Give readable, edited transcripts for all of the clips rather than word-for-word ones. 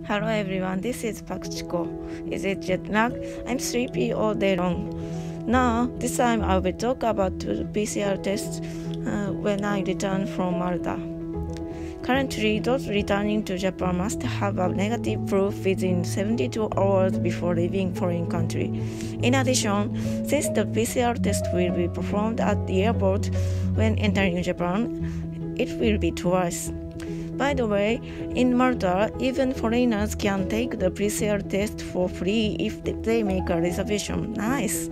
Hello everyone, this is Pakchiko. Is it jet lag? I'm sleepy all day long. Now, this time I will talk about the PCR test when I return from Malta. Currently, those returning to Japan must have a negative proof within 72 hours before leaving foreign country. In addition, since the PCR test will be performed at the airport when entering Japan, it will be twice. By the way, in Malta, even foreigners can take the PCR test for free if they make a reservation. Nice!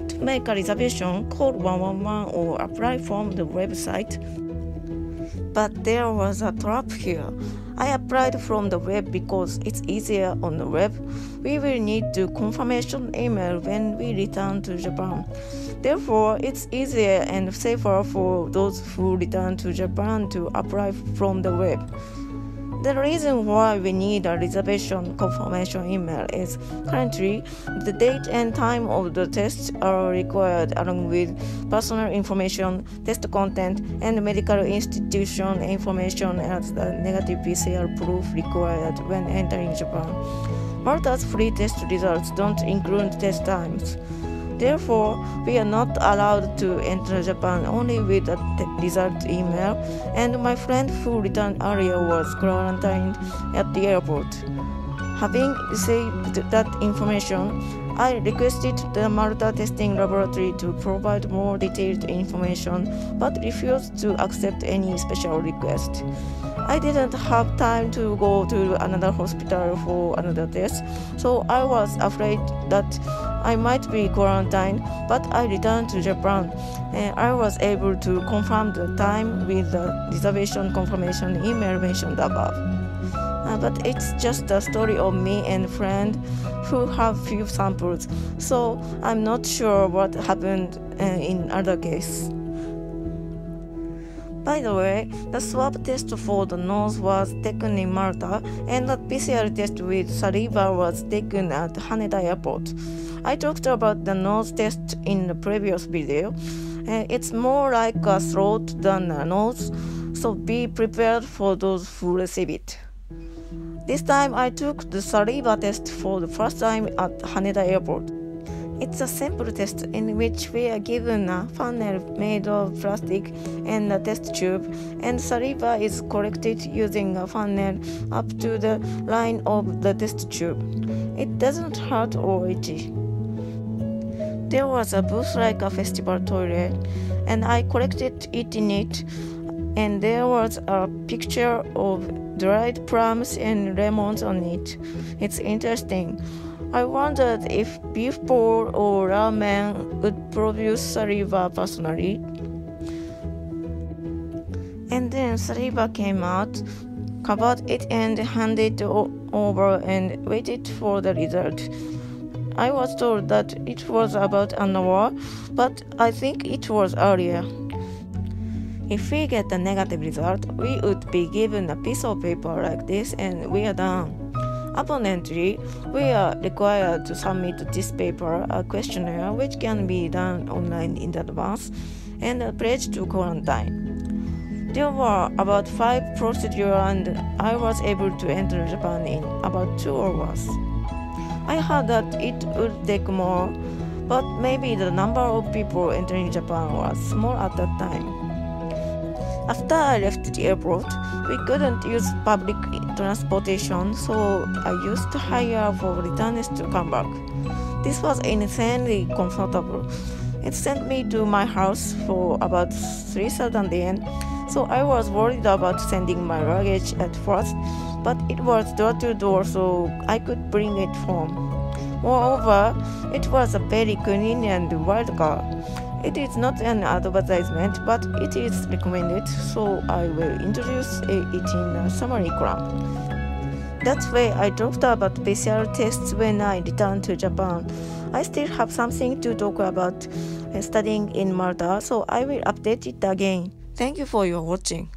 To make a reservation, call 111 or apply from the website. But there was a trap here. I applied from the web because it's easier on the web. We will need the confirmation email when we return to Japan. Therefore, it's easier and safer for those who return to Japan to apply from the web. The reason why we need a reservation confirmation email is currently the date and time of the test are required along with personal information, test content, and medical institution information as the negative PCR proof required when entering Japan. Malta's free test results don't include test times. Therefore, we are not allowed to enter Japan only with a result email, and my friend who returned earlier was quarantined at the airport. Having received that information, I requested the Malta testing laboratory to provide more detailed information, but refused to accept any special request. I didn't have time to go to another hospital for another test, so I was afraid that I might be quarantined, but I returned to Japan and I was able to confirm the time with the reservation confirmation email mentioned above. But it's just a story of me and friend who have few samples, so I'm not sure what happened in other case. By the way, the swab test for the nose was taken in Malta, and the PCR test with saliva was taken at Haneda Airport. I talked about the nose test in the previous video. It's more like a throat than a nose, so be prepared for those who receive it. This time I took the saliva test for the first time at Haneda Airport. It's a simple test in which we are given a funnel made of plastic and a test tube, and saliva is collected using a funnel up to the line of the test tube. It doesn't hurt or itchy. There was a booth like a festival toilet, and I collected it in it, and there was a picture of dried plums and lemons on it. It's interesting. I wondered if beef bowl or ramen would produce saliva personally. And then saliva came out, covered it and handed it over and waited for the result. I was told that it was about an hour, but I think it was earlier. If we get a negative result, we would be given a piece of paper like this and we are done. Upon entry, we are required to submit this paper, a questionnaire which can be done online in advance, and a pledge to quarantine. There were about 5 procedures and I was able to enter Japan in about 2 hours. I heard that it would take more, but maybe the number of people entering Japan was small at that time. After I left the airport, we couldn't use public transportation, so I used to hire for returness to come back. This was insanely comfortable. It sent me to my house for about 3,000 yen, so I was worried about sending my luggage at first, but it was door-to-door, so I could bring it home. Moreover, it was a very clean and wild car. It is not an advertisement, but it is recommended, so I will introduce it in a summary column. That way, I talked about PCR tests when I returned to Japan. I still have something to talk about studying in Malta, so I will update it again. Thank you for your watching.